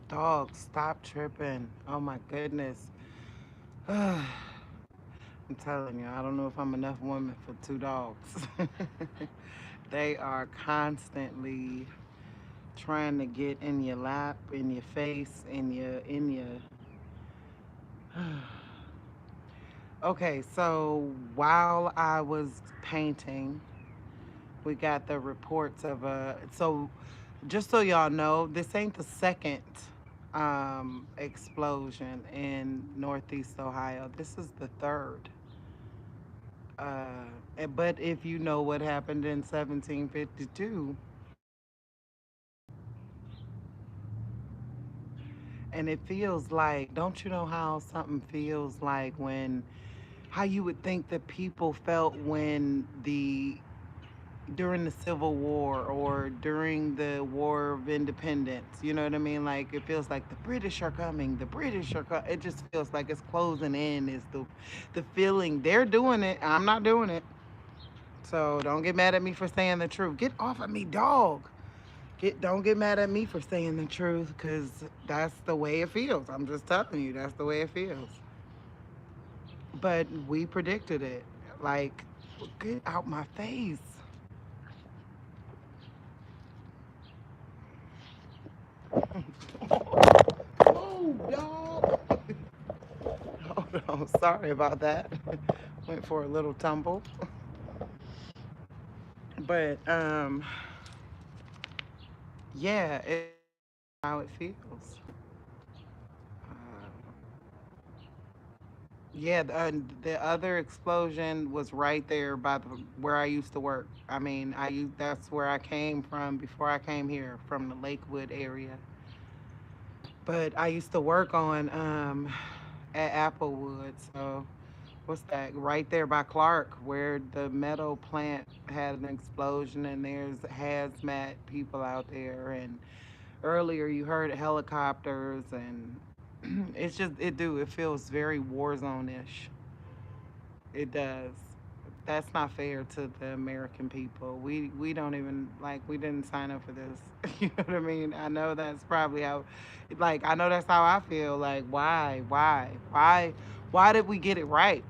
Dog, stop tripping. Oh my goodness. I'm telling you, I don't know if I'm enough woman for two dogs. They are constantly trying to get in your lap, in your face, in your Okay, so while I was painting, we got the reports of so just so y'all know, this ain't the second explosion in Northeast Ohio. This is the third. But if you know what happened in 1752, and it feels like, don't you know how something feels like when, how you would think that people felt when during the Civil War or during the War of Independence. You know what I mean? Like it feels like the British are coming. The British are coming. It just feels like it's closing in. Is the feeling they're doing it? I'm not doing it. So don't get mad at me for saying the truth. Get off of me, dog. Don't get mad at me for saying the truth, cause that's the way it feels. I'm just telling you, that's the way it feels. But we predicted it. Like, get out my face. Oh, dog. Hold on. Sorry about that. Went for a little tumble. But yeah, it's how it feels. Uh, yeah, the other explosion was right there by where I used to work. I mean, that's where I came from before I came here, from the Lakewood area. But I used to work on at Applewood, so what's that? Right there by Clark, where the metal plant had an explosion, and there's hazmat people out there. And earlier you heard helicopters, and it feels very war zone ish. It does. That's not fair to the American people. We don't even like we didn't sign up for this. You know what I mean? I know that's probably how like I know that's how I feel. Like why did we get it right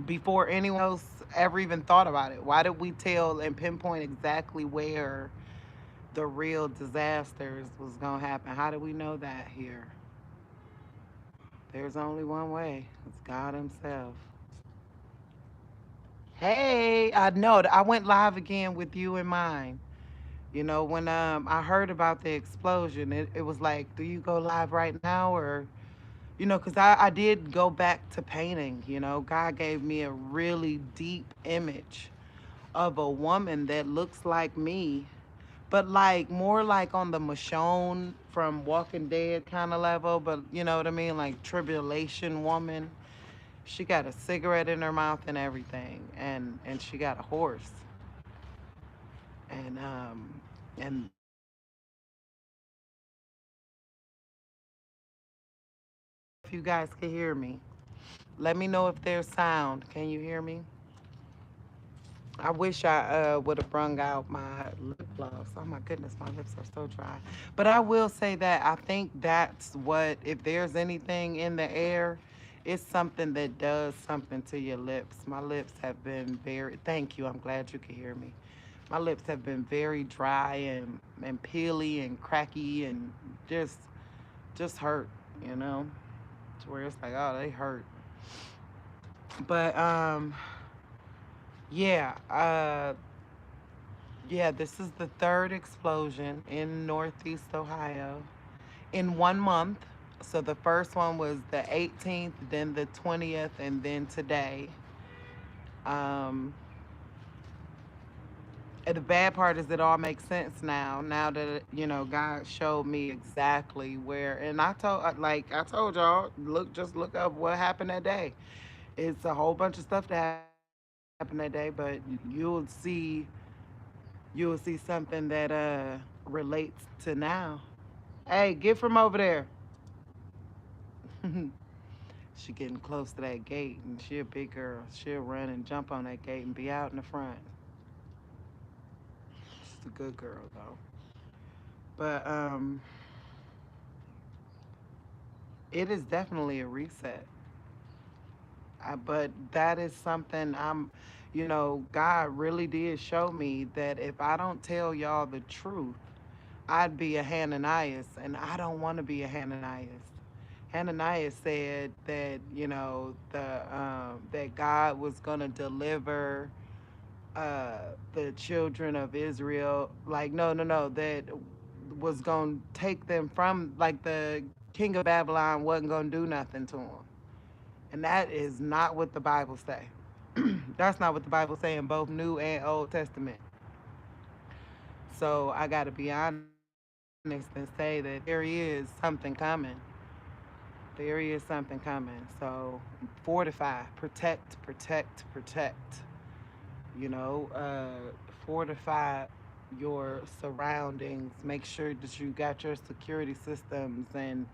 before anyone else ever even thought about it? Why did we tell and pinpoint exactly where the real disasters was going to happen? How did we know that here? There's only one way. It's God himself. Hey, I know. I went live again with you in mind. You know, when I heard about the explosion, it was like, do you go live right now or, because I did go back to painting. God gave me a really deep image of a woman that looks like me, but like more like on the Michonne from Walking Dead kind of level, but you know what I mean? Like tribulation woman. She got a cigarette in her mouth and everything, and she got a horse, and if you guys can hear me, let me know if there's sound. Can you hear me? I wish I would have brung out my lip gloss. Oh my goodness, my lips are so dry. But I will say that I think that's what, if there's anything in the air, it's something that does something to your lips. My lips have been very, thank you, I'm glad you could hear me. My lips have been very dry and peely and cracky and just just hurt, you know, to where it's like, oh, they hurt. But yeah, yeah, this is the third explosion in Northeast Ohio in 1 month. So the first one was the 18th, then the 20th, and then today. Um, and the bad part is it all makes sense now. Now that God showed me exactly where, and I told y'all, just look up what happened that day. It's a whole bunch of stuff that happened that day, but you'll see something that relates to now. Hey, get from over there. She getting close to that gate, and she a big girl. She'll run and jump on that gate and be out in the front. She's a good girl though. But it is definitely a reset. But that is something God really did show me that if I don't tell y'all the truth, I'd be a Hananias, and I don't want to be a Hananias. Hananias said that that God was gonna deliver the children of Israel. Like no, that was gonna take them from, like, the king of Babylon wasn't gonna do nothing to them, and that is not what the Bible say. That's not what the Bible say in both New and Old Testament. So I got to be honest and say that there is something coming. There is something coming. So fortify, protect. You know, fortify your surroundings. Make sure that you got your security systems and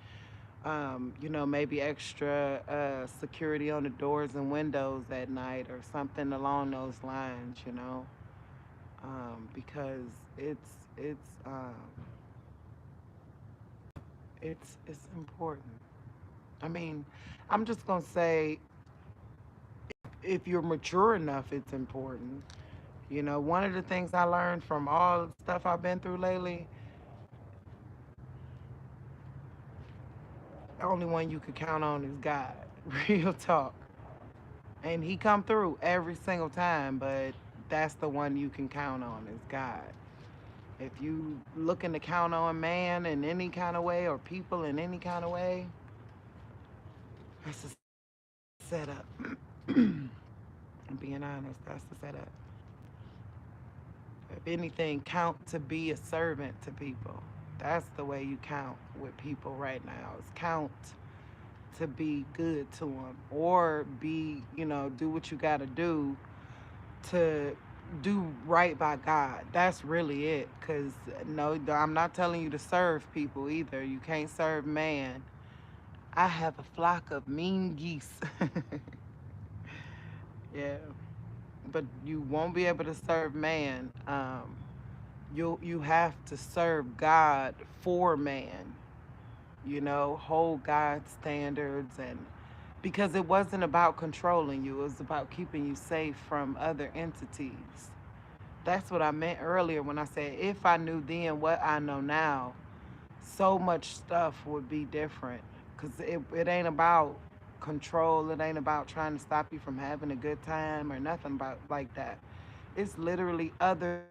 maybe extra security on the doors and windows at night or something along those lines, because it's um, it's important. I mean, I'm just gonna say, if you're mature enough, it's important. One of the things I learned from all the stuff I've been through lately, the only one you could count on is God. Real talk. And he come through every single time, but that's the one you can count on is God. If you looking to count on man in any kind of way or people in any kind of way, that's a setup. I'm being honest, that's the setup. If anything, count to be a servant to people. That's the way you count with people right now. Is count to be good to them, or be, do what you got to do to do right by God. That's really it. Because, no, I'm not telling you to serve people either. You can't serve man. I have a flock of mean geese. Yeah. But you won't be able to serve man. You have to serve God for man. Hold God's standards, and because it wasn't about controlling you, it was about keeping you safe from other entities. That's what I meant earlier when I said if I knew then what I know now, so much stuff would be different. Because it ain't about control, it ain't about trying to stop you from having a good time or nothing about like that. It's literally other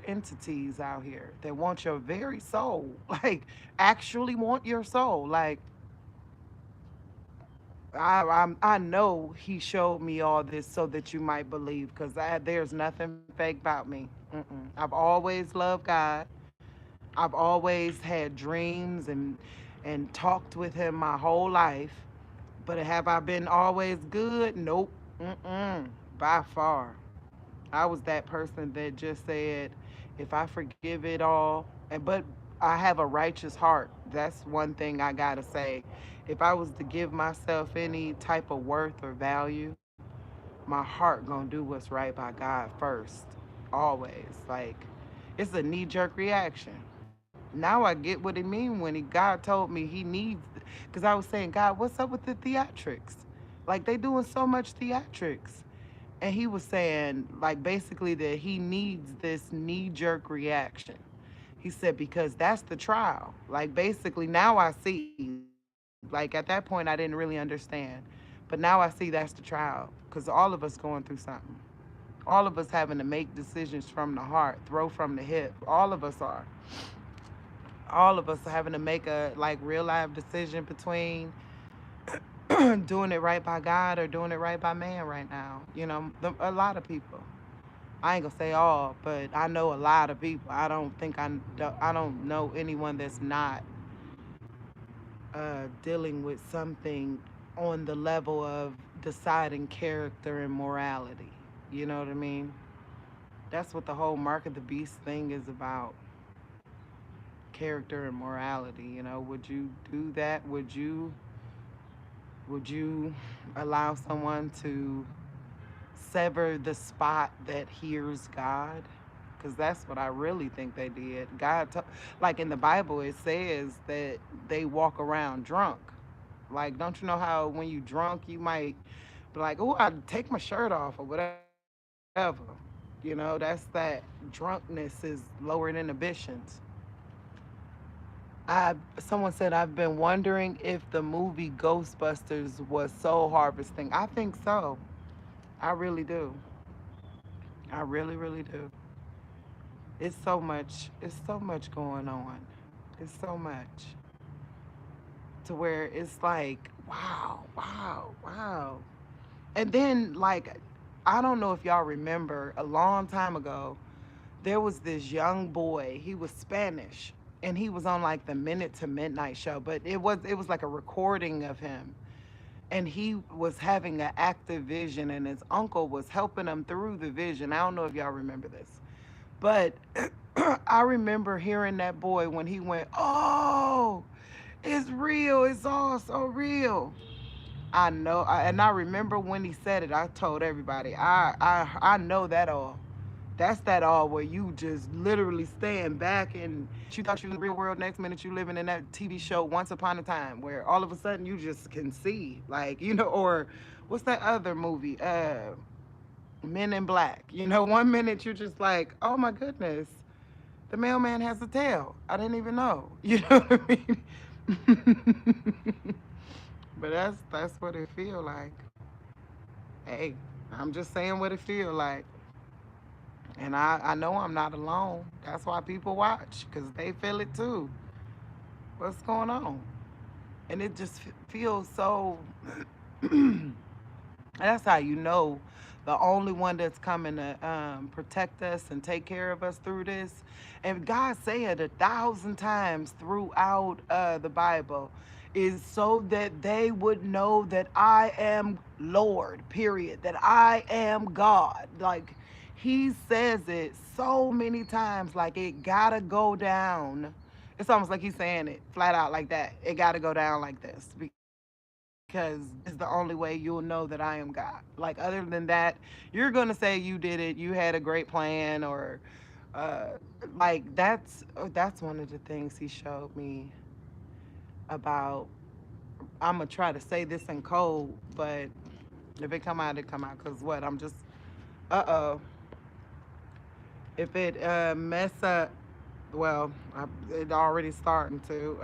entities out here that want your very soul. Like, actually want your soul. Like, I know he showed me all this so that you might believe, because there's nothing fake about me. I've always loved God. I've always had dreams and talked with him my whole life. But have I been always good? Nope. By far. I was that person that just said, if I forgive it all, but I have a righteous heart. That's one thing I gotta say. If I was to give myself any type of worth or value, my heart gonna do what's right by God first, always. Like, it's a knee-jerk reaction. Now I get what he mean when God told me he needs, because I was saying, God, what's up with the theatrics? Like, they doing so much theatrics. And he was saying, like, basically that he needs this knee-jerk reaction. He said, because that's the trial. Like, basically, now I see. Like, at that point, I didn't really understand. But now I see that's the trial. Because all of us going through something. All of us having to make decisions from the heart, throw from the hip. All of us are. All of us are having to make a, like, real life decision between doing it right by God or doing it right by man right now. A lot of people. I ain't gonna say all, but I know a lot of people. I don't know anyone that's not dealing with something on the level of deciding character and morality. You know what I mean? That's what the whole Mark of the Beast thing is about. Character and morality. Would you do that? Would you allow someone to sever the spot that hears God? because that's what I really think they did. Like in the Bible, it says that they walk around drunk. Like, don't you know how when you drunk, you might be like, oh, I'd take my shirt off or whatever. That's that drunkenness is lowering inhibitions. Someone said I've been wondering if the movie Ghostbusters was soul harvesting. I think so. I really do. I really, really do. It's so much. It's so much going on. It's so much to where it's like, wow, wow, wow. And then, like, I don't know if y'all remember a long time ago, there was this young boy. He was Spanish, and he was on like the Minute to Midnight show, but it was like a recording of him, and he was having an active vision, and his uncle was helping him through the vision. I don't know if y'all remember this, but I remember hearing that boy when he went, "Oh, it's real. It's all so real." And I remember when he said it. I told everybody, I know that all. That's that all where you just literally stand back and you thought you was in the real world. Next minute you living in that TV show Once Upon a Time, where all of a sudden you just can see, like, or what's that other movie? Men in Black. One minute you're just like, oh my goodness, the mailman has a tail. I didn't even know. You know what I mean? But that's what it feel like. Hey, I'm just saying what it feel like. And I know I'm not alone. That's why people watch, because they feel it too. What's going on? And it just feels so. That's how you know the only one that's coming to protect us and take care of us through this. And God said 1,000 times throughout the Bible is so that they would know that I am Lord, period, that I am God. Like, he says it so many times, like it gotta go down. It's almost like he's saying it flat out like that. It gotta go down like this because it's the only way you'll know that I am God. Like, other than that, you're gonna say you did it, you had a great plan, or uh, like that's one of the things he showed me about. I'm gonna try to say this in code, but if it come out, it come out. Cause what? I'm just uh-oh. If it mess up, well, it already starting to.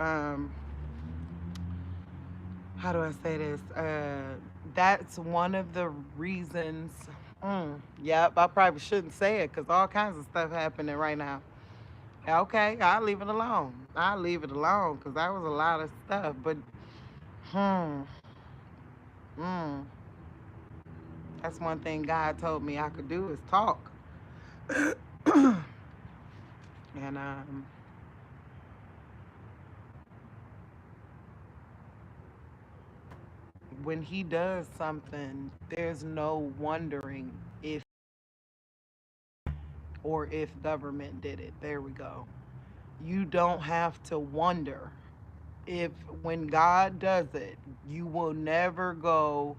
How do I say this? That's one of the reasons. Yep, I probably shouldn't say it because all kinds of stuff happening right now. Okay, I'll leave it alone. I'll leave it alone because that was a lot of stuff. But, hmm, mm, that's one thing God told me I could do is talk. And when He does something, there's no wondering if or if government did it. There we go. You don't have to wonder if when God does it, you will never go,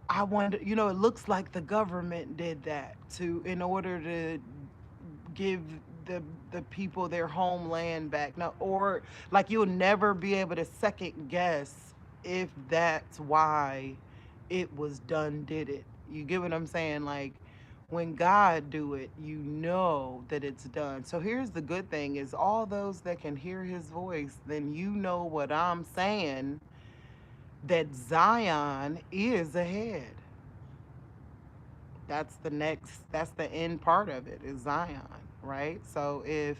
I wonder, it looks like the government did that to in order to give the the people their homeland back. No, or like you'll never be able to second guess if that's why it was done, did it. You get what I'm saying? Like, when God do it, you know that it's done. So here's the good thing is all those that can hear his voice, then you know what I'm saying, that Zion is ahead. That's the end part of it is Zion, right? So if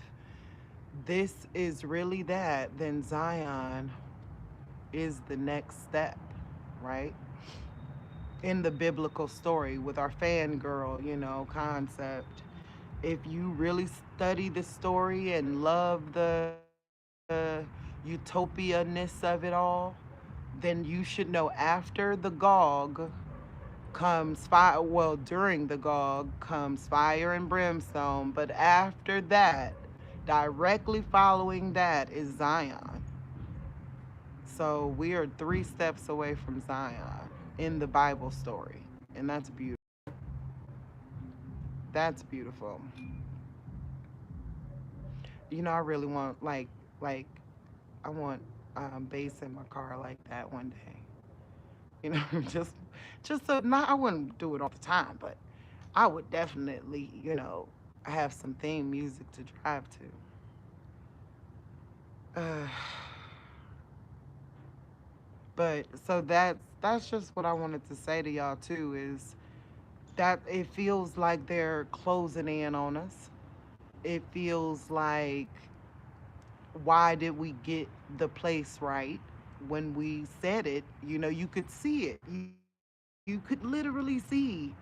this is really that, then Zion is the next step, right? In the biblical story with our fangirl, concept. If you really study the story and love the utopianess of it all, then you should know after the Gog comes fire. Well, during the Gog comes fire and brimstone, but after that, directly following that is Zion. So we are 3 steps away from Zion in the Bible story, and that's beautiful. That's beautiful. I really want like I want bass in my car like that one day. Just so not I wouldn't do it all the time, but I would definitely, have some theme music to drive to. But so that's just what I wanted to say to y'all too is that it feels like they're closing in on us. It feels like why did we get the place right when we said it? You could see it. You could literally see.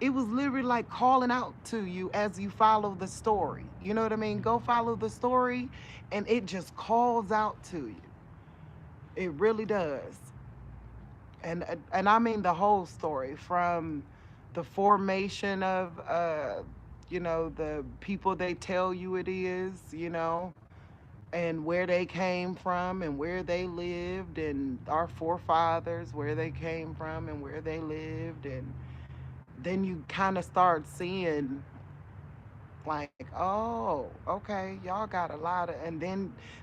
It was literally like calling out to you as you follow the story. You know what I mean? Go follow the story and it just calls out to you. It really does. And I mean the whole story from the formation of the people they tell you it is, and where they came from and where they lived and our forefathers where they came from and where they lived, and then you kind of start seeing like, oh, okay, y'all got a lot of, and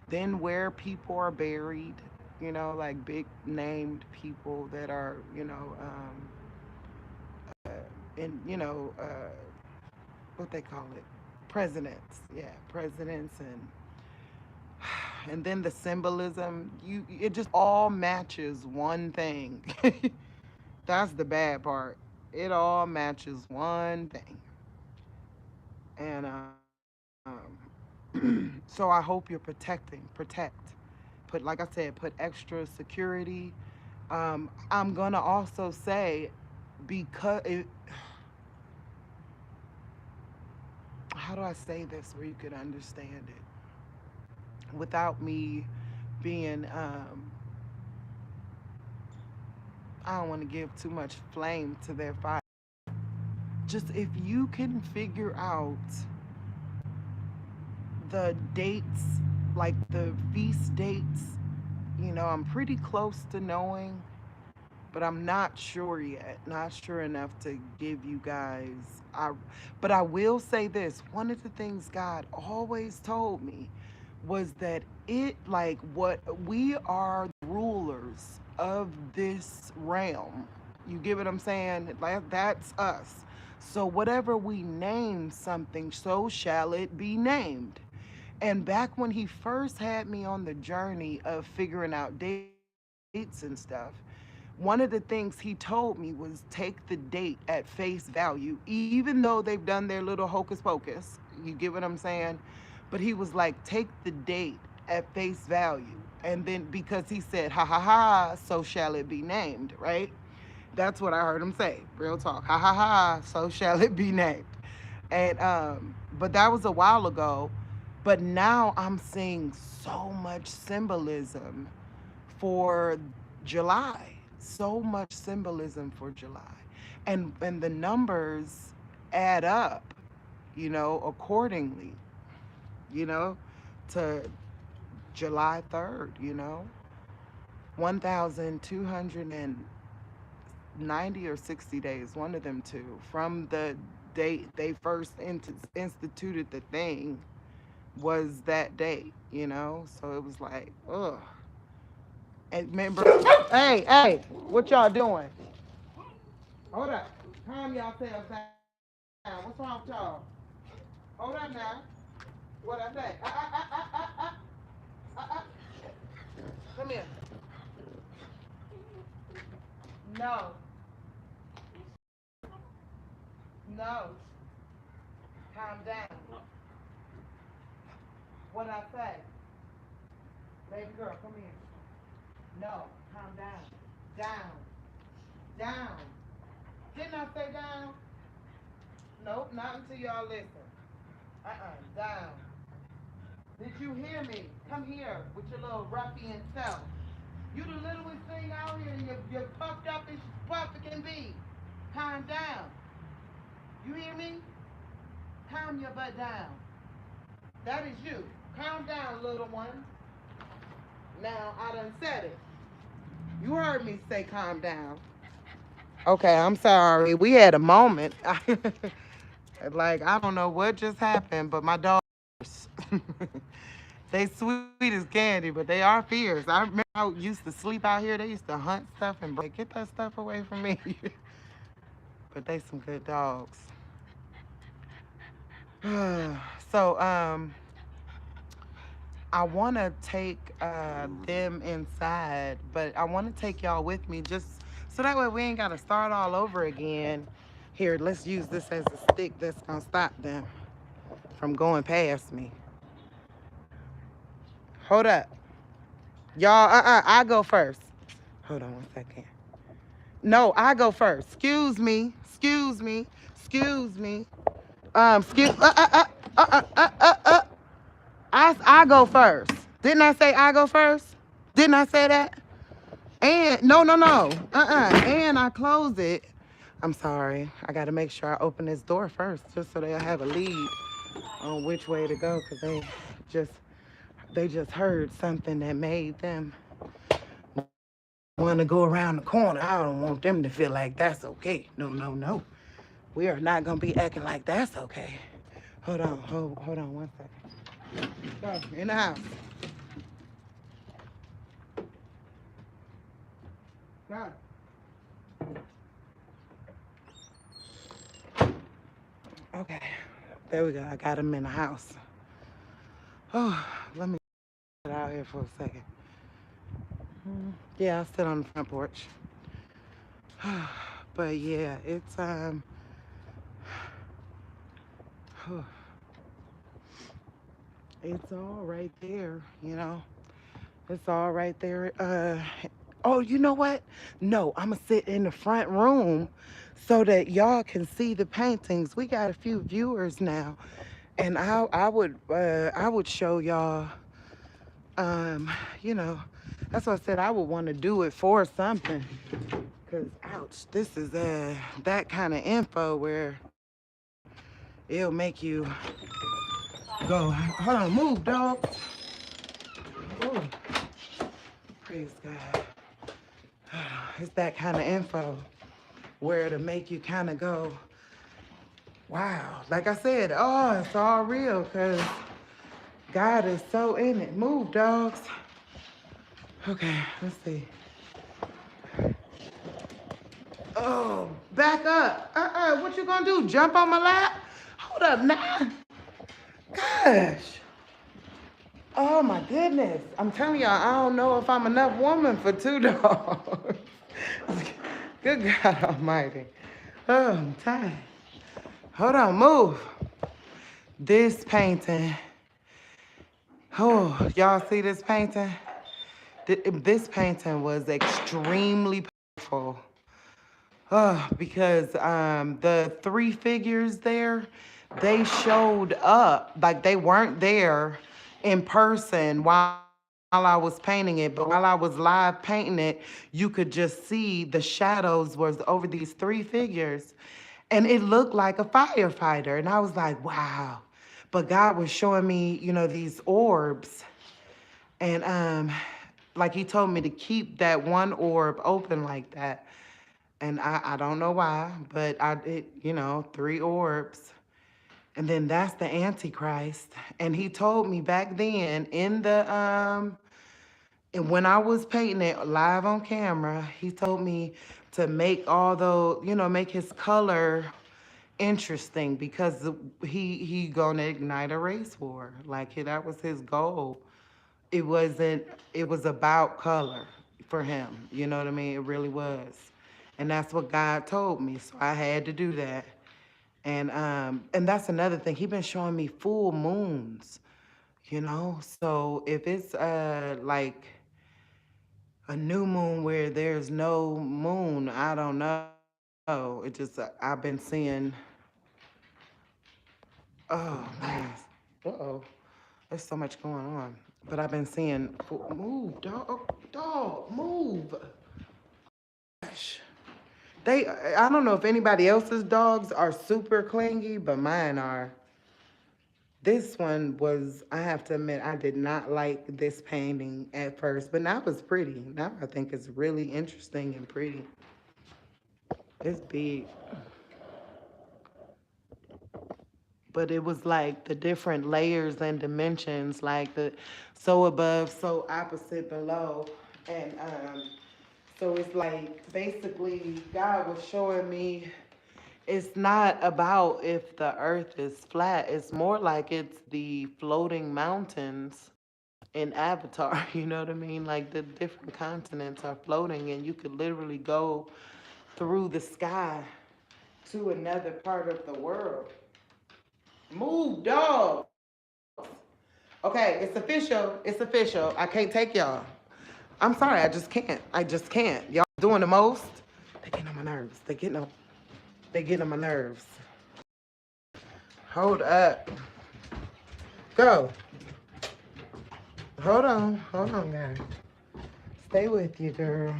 then where people are buried, like big named people that are, in, what they call it, presidents, yeah, presidents, and then the symbolism, it just all matches one thing. That's the bad part. It all matches one thing. And so I hope you're protect. Put, like I said, put extra security. I'm gonna also say, because how do I say this where you could understand it without me being I don't want to give too much flame to their fire. Just if you can figure out the dates, like the feast dates, I'm pretty close to knowing, but I'm not sure yet. Not sure enough to give you guys. But I will say this: one of the things God always told me was that like what we are the rulers of this realm. You get what I'm saying? Like that's us. So whatever we name something, so shall it be named. And back when he first had me on the journey of figuring out dates and stuff, one of the things he told me was take the date at face value, even though they've done their little hocus pocus. You get what I'm saying? But he was like, take the date at face value. And then because he said, ha ha ha, so shall it be named, right? That's what I heard him say. Real talk. Ha ha ha, so shall it be named. And but that was a while ago. But now I'm seeing so much symbolism for July. So much symbolism for July. And the numbers add up, accordingly, you know, to July 3rd, 1,290 or 60 days, one of them two, from the date they first instituted the thing was that date, So it was like, ugh. And remember, hey, what y'all doing? Hold up. Calm yourselves down. What's wrong with y'all? Hold up now. What I say? Come here. No, no. Calm down. What I say? Baby girl, come here. No, calm down. Down. Down. Didn't I say down? Nope, not until y'all listen. Down. Did you hear me? Come here with your little ruffian self. You the littlest thing out here and you're puffed up as puffed can be. Calm down. You hear me? Calm your butt down. That is you. Calm down, little one. Now, I done said it. You heard me say calm down. Okay, I'm sorry. We had a moment. Like, I don't know what just happened, but my dogs, they sweet as candy, but they are fierce. I remember I used to sleep out here. They used to hunt stuff and get that stuff away from me. But they some good dogs. So, I want to take them inside, but I want to take y'all with me just so that way we ain't got to start all over again. Here, let's use this as a stick that's going to stop them from going past me. Hold up. Y'all, I go first. Hold on one second. No, I go first. Excuse me. Excuse me. Excuse me. Excuse, I go first. Didn't I say I go first? Didn't I say that? And no. And I close it. I'm sorry. I got to make sure I open this door first, just so they'll have a lead on which way to go, because they just heard something that made them want to go around the corner. I don't want them to feel like that's okay. No. We are not gonna be acting like that's okay. Hold on 1 second. Go in the house. Go. Okay, there we go. I got him in the house. Oh, let me get out here for a second. Yeah, I'll sit on the front porch. But yeah, it's it's all right there, you know. It's all right there. Oh, you know what? No, I'm gonna sit in the front room so that y'all can see the paintings. We got a few viewers now, and I would show y'all. You know, that's what I said. I would want to do it for something. Cause ouch, this is that kind of info where it'll make you go. Hold on, move, dog. Ooh, praise God. It's that kind of info where to make you kind of go, wow. Like I said, oh, it's all real because God is so in it. Move, dogs. Okay, let's see. Oh, back up. What you gonna do? Jump on my lap? Hold up now. Gosh. Oh my goodness. I'm telling y'all, I don't know if I'm enough woman for 2 dogs. Good God Almighty. Oh, I'm tired. Hold on, move. This painting. Oh, y'all see this painting? This painting was extremely powerful. Because the 3 figures there, they showed up like they weren't there in person while I was painting it, but while I was live painting it, you could just see the shadows was over these 3 figures, and it looked like a firefighter, and I was like, wow. But God was showing me, you know, these orbs, and like he told me to keep that one orb open like that. And I don't know why, but I did, you know, 3 orbs. And then that's the Antichrist. And he told me back then in the and when I was painting it live on camera, he told me to make all the, you know, make his color interesting because he gonna ignite a race war. Like that was his goal. It wasn't, it was about color for him. You know what I mean? It really was. And that's what God told me. So I had to do that. And that's another thing. He been showing me full moons, you know? So if it's like a new moon where there's no moon, I don't know. It just I've been seeing, oh man. Uh-oh. There's so much going on. But I've been seeing, move, dog. Oh, dog, move. Gosh. I don't know if anybody else's dogs are super clingy, but mine are. This one was, I have to admit, I did not like this painting at first, but now it's pretty. Now I think it's really interesting and pretty. It's big. but it was like the different layers and dimensions, like the so above, so opposite, below. And so it's like basically God was showing me it's not about if the earth is flat, it's more like it's the floating mountains in Avatar. You know what I mean? Like the different continents are floating, and you could literally go through the sky to another part of the world. Move, dogs. Okay, it's official. It's official. I can't take y'all. I'm sorry, I just can't. I just can't. Y'all doing the most. They getting on my nerves. They getting on my nerves. Hold up. Go. Hold on, guys. Stay with you, girl.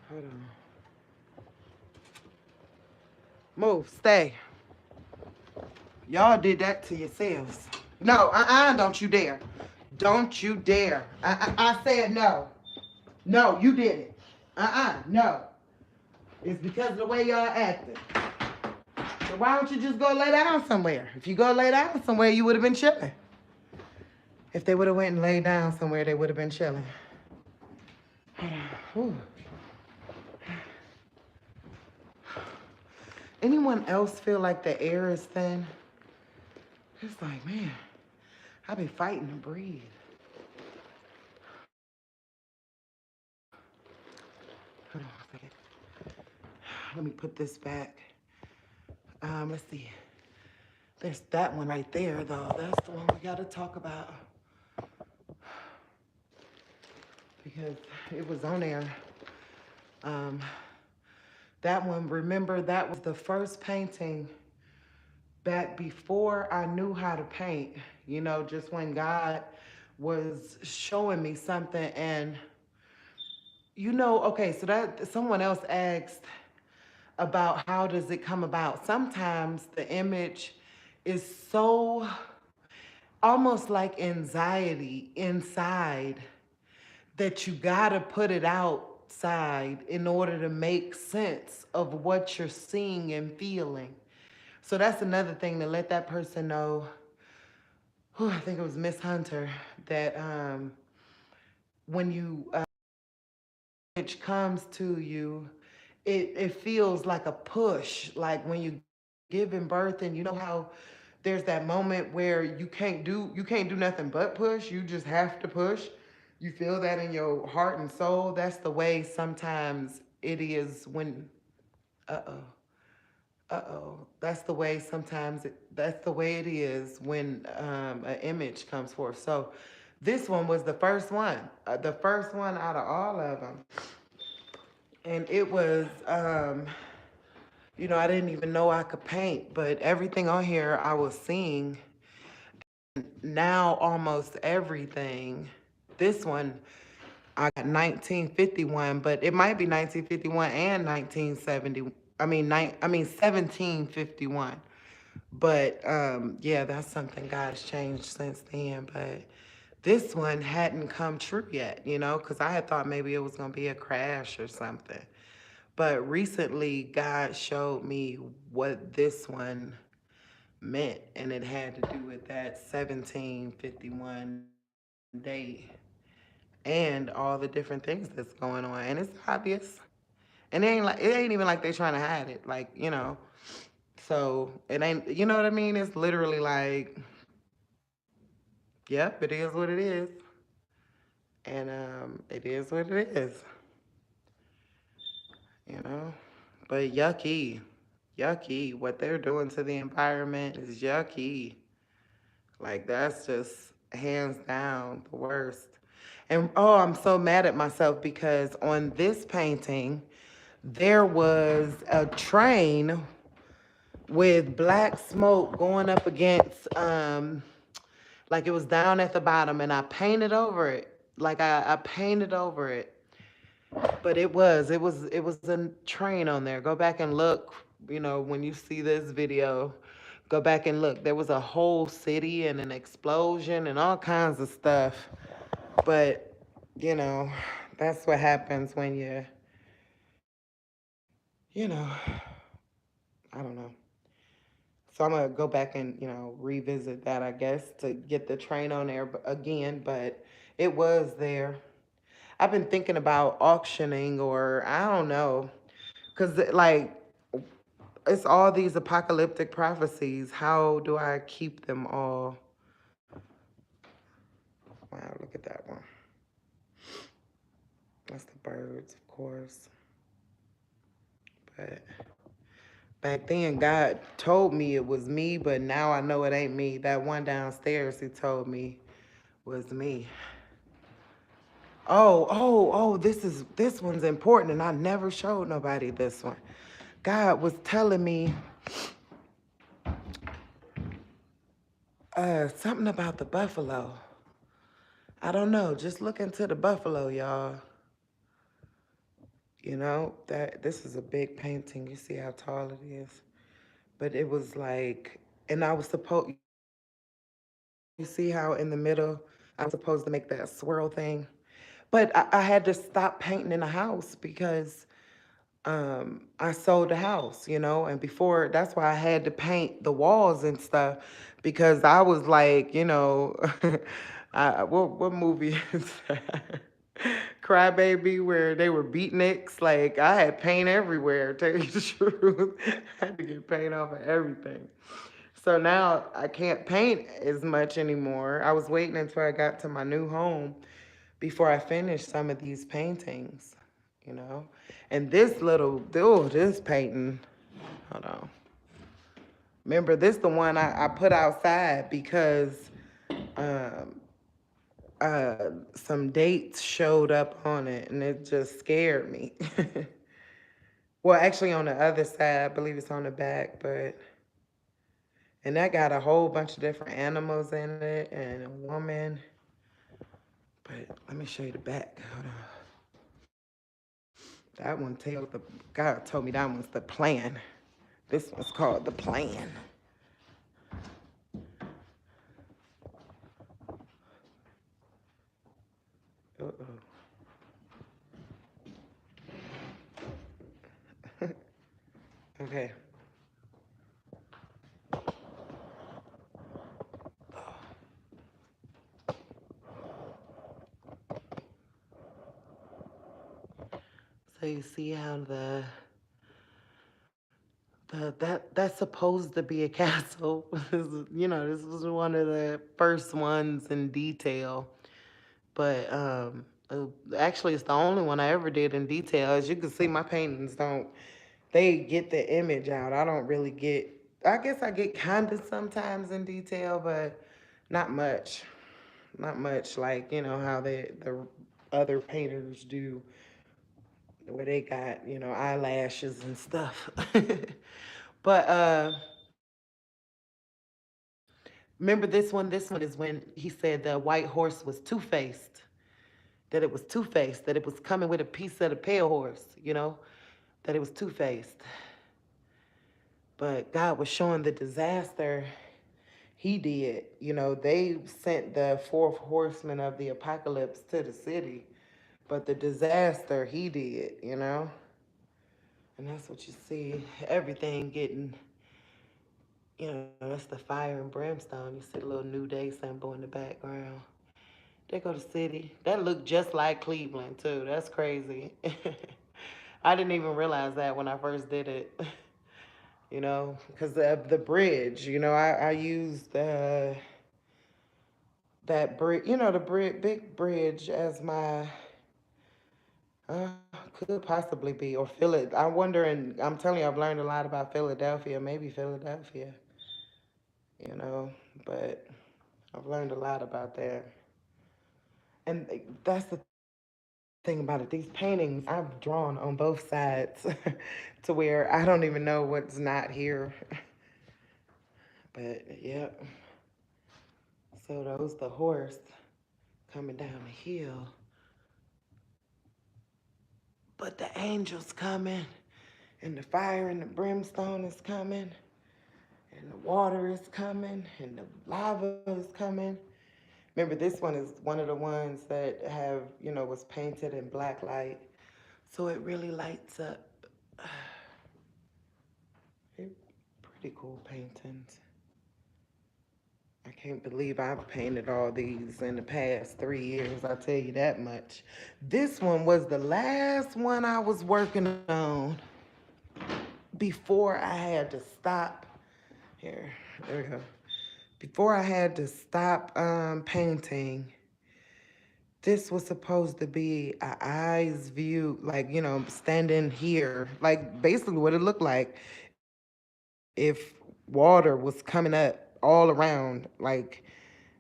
Hold on. Move, stay. Y'all did that to yourselves. No, don't you dare. Don't you dare. I said no. No, you did it. No. It's because of the way y'all acted. So why don't you just go lay down somewhere? If you go lay down somewhere, you would have been chilling. If they would have went and laid down somewhere, they would have been chilling. Whew. Anyone else feel like the air is thin? It's like, man, I be fighting to breathe. Hold on a second. Let me put this back. Let's see. There's that one right there, though. That's the one we gotta talk about. Because it was on there. That one, remember, that was the first painting back before I knew how to paint. You know, just when God was showing me something. And, you know, okay, so that someone else asked about how does it come about. Sometimes the image is so almost like anxiety inside that you gotta put it outside in order to make sense of what you're seeing and feeling. So that's another thing to let that person know. I think it was Miss Hunter, that when you image comes to you, it feels like a push, like when you giving birth, and you know how there's that moment where you can't do nothing but push. You just have to push. You feel that in your heart and soul. That's the way sometimes it is when that's the way sometimes that's the way it is when an image comes forth. So this one was the first one out of all of them. And it was you know, I didn't even know I could paint, but everything on here I was seeing. Now almost everything. This one I got 1951, but it might be 1951 and 1970. I mean 1751. But yeah, that's something God's changed since then. But this one hadn't come true yet, you know, because I had thought maybe it was gonna be a crash or something. But recently, God showed me what this one meant, and it had to do with that 1751 date and all the different things that's going on. And it's obvious. And it ain't even like they trying to hide it. Like, you know. So it ain't, you know what I mean? It's literally like, yep, it is what it is. And it is what it is. You know? But yucky. Yucky. What they're doing to the environment is yucky. Like, that's just hands down the worst. And oh, I'm so mad at myself because on this painting, there was a train with black smoke going up against, like it was down at the bottom, and I painted over it. Like I painted over it. But it was a train on there. Go back and look, you know, when you see this video, go back and look. There was a whole city and an explosion and all kinds of stuff. But, you know, that's what happens when you know, I don't know. So I'm gonna go back and, revisit that, I guess, to get the train on there again, but it was there. I've been thinking about auctioning, or I don't know, because like it's all these apocalyptic prophecies. How do I keep them all? Wow, look at that one. That's the birds, of course. But back then, God told me it was me, but now I know it ain't me. That one downstairs, he told me was me. Oh, this one's important, and I never showed nobody this one. God was telling me something about the buffalo. I don't know. Just look into the buffalo, y'all. That this is a big painting. You see how tall it is? But it was like, and I was supposed, you see how in the middle, I was supposed to make that swirl thing. But I had to stop painting in the house because I sold the house, and before, that's why I had to paint the walls and stuff, because I was like, what movie is that? Crybaby, where they were beatniks. Like, I had paint everywhere, tell you the truth. I had to get paint off of everything. So now I can't paint as much anymore. I was waiting until I got to my new home before I finished some of these paintings, you know. And this painting, hold on. Remember, this the one I put outside because um, some dates showed up on it, and it just scared me. Well, actually, on the other side, I believe it's on the back, and that got a whole bunch of different animals in it and a woman. But let me show you the back. Hold on. That one tells God told me that one's the plan. This one's called the plan. Uh-oh. Okay. So you see how that's supposed to be a castle. This was one of the first ones in detail. But actually, it's the only one I ever did in detail. As you can see, my paintings don't. They get the image out. I don't really get. I guess I get kind of sometimes in detail, but not much. Not much like how the other painters do, where they got eyelashes and stuff. But remember this one? This one is when he said the white horse was two-faced. That it was two-faced. That it was coming with a piece of the pale horse. That it was two-faced. But God was showing the disaster he did. They sent the fourth horseman of the apocalypse to the city, but the disaster he did. And that's what you see. Everything getting, that's the fire and brimstone. You see the little New Day symbol in the background. There go the city. That looked just like Cleveland, too. That's crazy. I didn't even realize that when I first did it. Because of the bridge. I used that bridge, the big bridge as my, uh, could possibly be, or Philly. I'm wondering, I'm telling you, I've learned a lot about Philadelphia, maybe Philadelphia, you know, but I've learned a lot about that. And that's the thing about it. These paintings I've drawn on both sides to where I don't even know what's not here. But yeah, so those the horse coming down the hill. But the angel's coming, and the fire and the brimstone is coming, and the water is coming, and the lava is coming. Remember, this one is one of the ones that was painted in black light. So it really lights up. Pretty Pretty cool paintings. I can't believe I've painted all these in the past 3 years, I'll tell you that much. This one was the last one I was working on before I had to stop. Here, there we go. Before I had to stop painting, this was supposed to be a eyes view, like, standing here, like basically what it looked like if water was coming up all around, like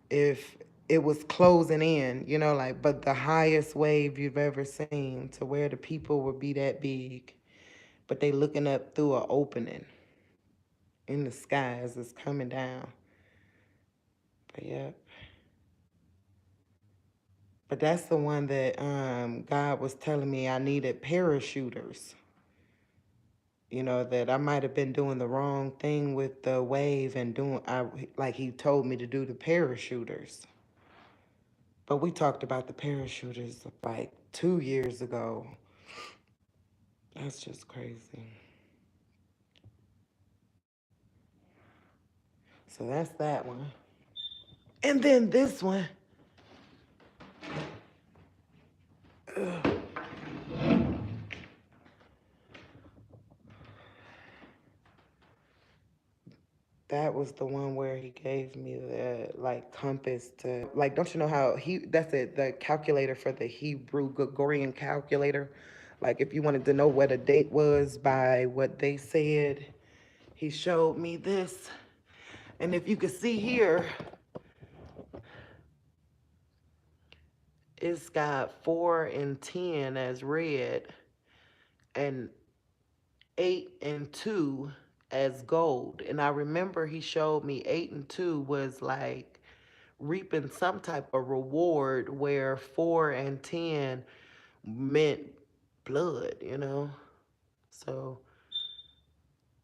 if it was closing in, like, but the highest wave you've ever seen to where the people would be that big, but they looking up through an opening in the sky as it's coming down. But yeah. But that's the one that God was telling me I needed parachuters. That I might have been doing the wrong thing with the wave and like he told me to do the parachuters. But we talked about the parachuters like 2 years ago. That's just crazy. So that's that one. And then this one. Ugh. That was the one where he gave me the like compass to like, don't you know how that's it, the calculator for the Hebrew Gregorian calculator. Like if you wanted to know what a date was by what they said, he showed me this. And if you can see here, it's got 4 and 10 as red and 8 and 2 as gold. And I remember he showed me 8 and 2 was like reaping some type of reward, where 4 and 10 meant blood. So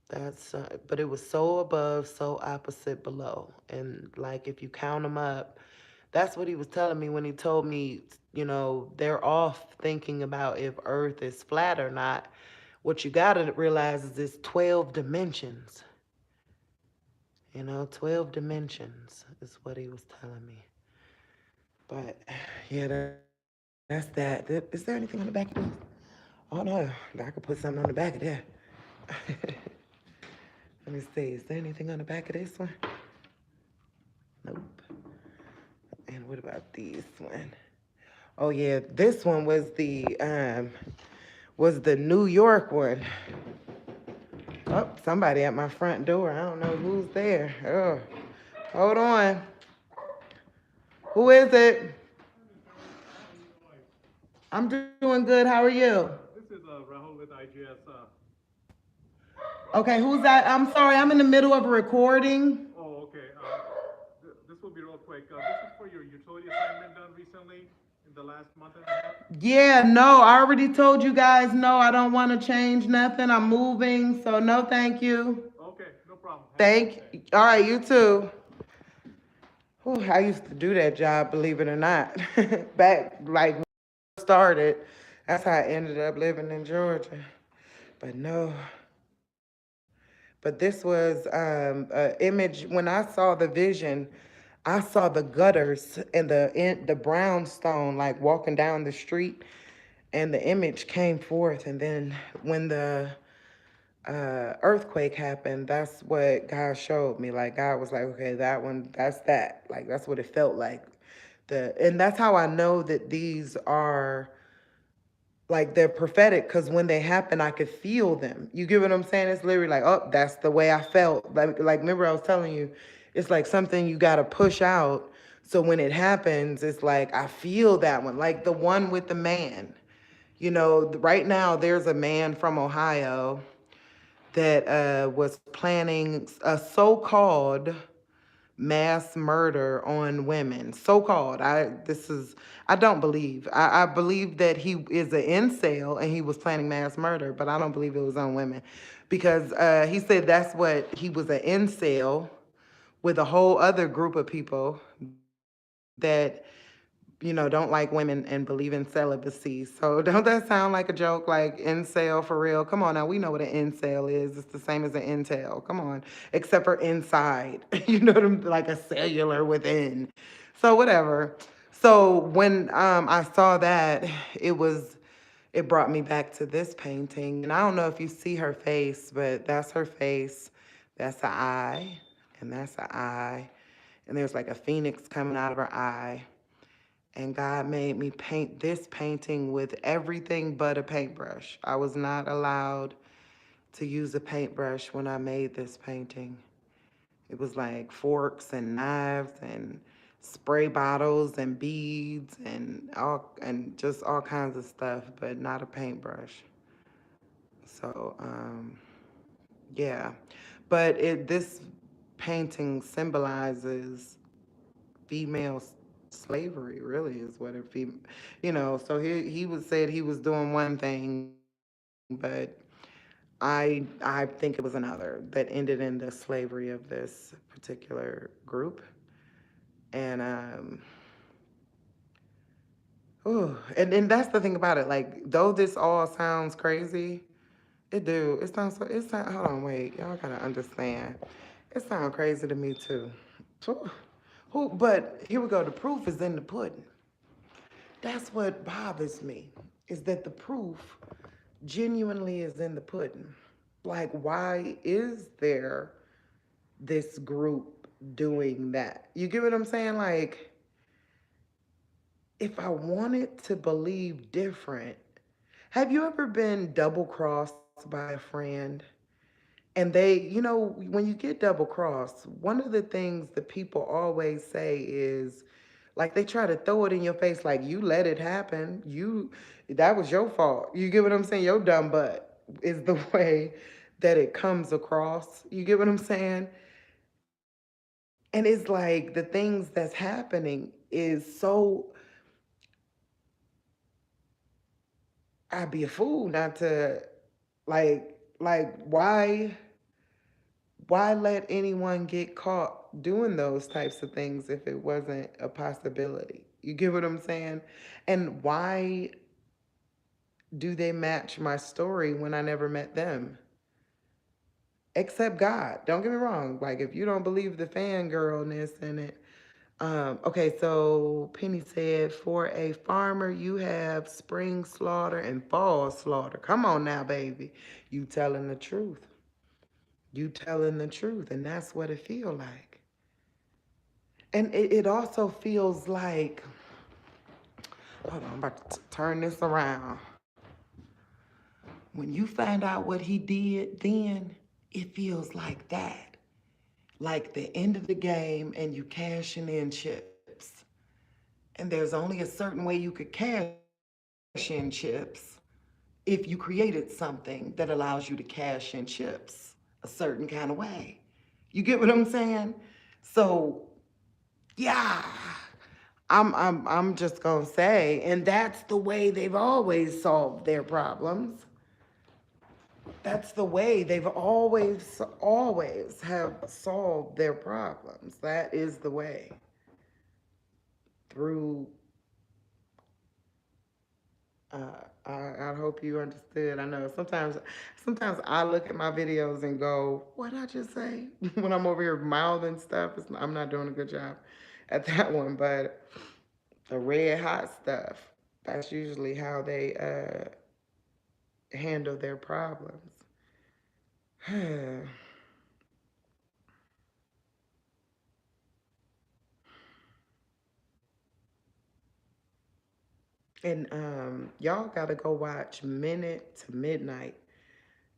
that's, but it was so above, so opposite below. And like if you count them up, that's what he was telling me when he told me, they're off thinking about if Earth is flat or not. What you gotta realize is it's 12 dimensions. 12 dimensions is what he was telling me. But yeah, that's that. Is there anything on the back of this? Oh no, I could put something on the back of there. Let me see. Is there anything on the back of this one? Nope. And what about this one? Oh yeah, this one was the New York one. Oh, somebody at my front door. I don't know who's there. Oh, hold on. Who is it? I'm doing good. How are you? This is Rahul with IGS. Okay, who's that? I'm sorry, I'm in the middle of a recording. Oh, okay. This will be real quick. This is for your utility assignment done recently in the last month and a half. Yeah, no, I already told you guys no, I don't want to change nothing. I'm moving, so no, thank you. Okay, no problem. All right, you too. Whew, I used to do that job, believe it or not. Back like when I started. That's how I ended up living in Georgia. But no. But this was an image. When I saw the vision, I saw the gutters and the brownstone like walking down the street, and the image came forth. And then when the earthquake happened, that's what God showed me. Like God was like, okay, that one, that's that. Like that's what it felt like. And that's how I know that these are like they're prophetic, because when they happen I could feel them. You get what I'm saying? It's literally like, oh, that's the way I felt. Like remember I was telling you, it's like something you got to push out. So when it happens, it's like I feel that one, like the one with the man. Right now there's a man from Ohio that was planning a so-called mass murder on women. So-called. I don't believe. I believe that he is an incel and he was planning mass murder, but I don't believe it was on women. Because he said that's what he was, an incel with a whole other group of people that don't like women and believe in celibacy. So don't that sound like a joke? Like incel for real? Come on now, we know what an incel is. It's the same as an intel. Come on, except for inside. Like a cellular within. So whatever. So when I saw that, it brought me back to this painting, and I don't know if you see her face, but that's her face. That's an eye, and that's an eye, and there's like a phoenix coming out of her eye. And God made me paint this painting with everything but a paintbrush. I was not allowed to use a paintbrush when I made this painting. It was like forks and knives and spray bottles and beads and just all kinds of stuff, but not a paintbrush. So yeah. But this painting symbolizes female slavery, really, is what so he was said he was doing one thing, but I think it was another that ended in the slavery of this particular group. And and that's the thing about it. Like, though this all sounds crazy, it sounds, hold on, wait, y'all gotta understand. It sounds crazy to me too. But here we go. The proof is in the pudding. That's what bothers me, is that the proof genuinely is in the pudding. Like, why is there this group doing that? You get what I'm saying? Like, if I wanted to believe different, have you ever been double crossed by a friend? And when you get double crossed, one of the things that people always say is, like, they try to throw it in your face, like, you let it happen. That was your fault. You get what I'm saying? Your dumb butt is the way that it comes across. You get what I'm saying? And it's like the things that's happening is so, I'd be a fool not to, like, why let anyone get caught doing those types of things if it wasn't a possibility? You get what I'm saying? And why do they match my story when I never met them? Except God. Don't get me wrong. Like, if you don't believe the fangirlness in it. Okay, so Penny said, for a farmer, you have spring slaughter and fall slaughter. Come on now, baby. You telling the truth. You telling the truth. And that's what it feel like. And it also feels like, hold on, I'm about to turn this around. When you find out what he did then, it feels like that. Like the end of the game and you cashing in chips. And there's only a certain way you could cash in chips if you created something that allows you to cash in chips a certain kind of way. You get what I'm saying? So, yeah. I'm just gonna say, and that's the way they've always solved their problems. That's the way they've always have solved their problems. That is the way. Through, I hope you understood. I know sometimes I look at my videos and go, what I just say? When I'm over here mouthing stuff, I'm not doing a good job at that one. But the red hot stuff, that's usually how they handle their problems. And y'all gotta go watch Minute to Midnight.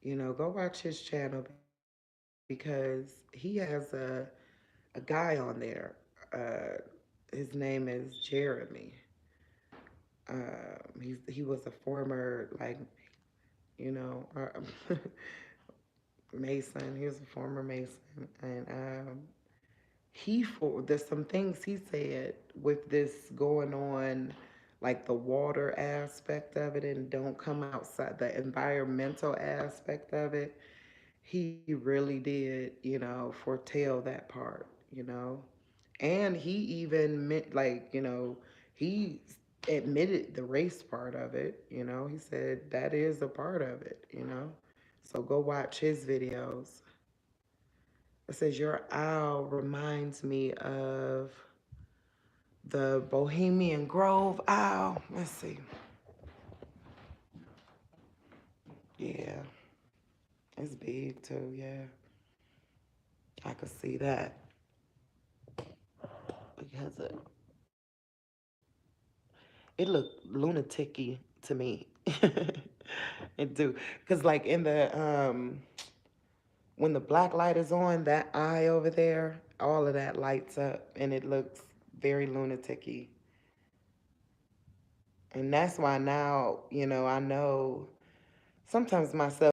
Go watch his channel because he has a guy on there. His name is Jeremy. He was a former, like, you know, Mason. He was a former Mason, and there's some things he said with this going on, like the water aspect of it, and don't come outside the environmental aspect of it. He really did, foretell that part. And he even meant, like, he admitted the race part of it, you know. He said that is a part of it, you know. So go watch his videos. It says your owl reminds me of the Bohemian Grove owl. Let's see. Yeah, it's big too. Yeah, I could see that because it looked lunatic-y to me. It do, cause like in the when the black light is on, that eye over there, all of that lights up, and it looks very lunatic-y. And that's why now, you know, I know sometimes myself.